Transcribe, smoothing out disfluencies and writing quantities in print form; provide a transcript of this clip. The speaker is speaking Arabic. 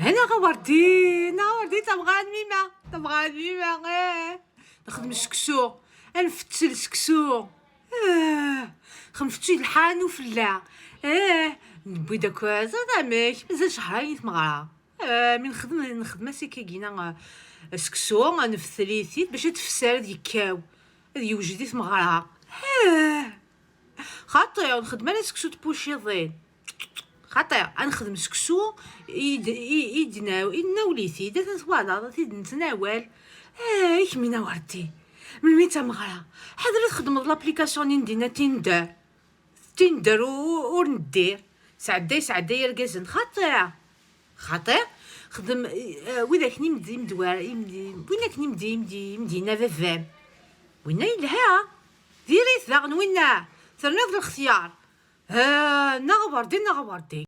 انا غوردي تبغى ميمة نخدم السكسو، نفتل السكسو، خنفتي الحان وفلا، نبوي داك زعماك مازال شهرين تمغرا، من نخدم سيكاكينا السكسو نفتليتي باش تفسر يكاو هذه وجدي تمغرا، خاطر نخدم انا سكسو تبوشيضين، خاطر نخدم سكسو يدنا وليتي دا توالا نتناول، كمينا وردي من ميتا مغرا حضرت خدمت لابليكاسيون ندينا تندر وندير سعدا يرقزن، خاطر خدم وذاك نمدي مدوار وينك نمدي مدينه فافام وين يلها ديريت ذاغن وين ثرنيض الاختيار، نغبردي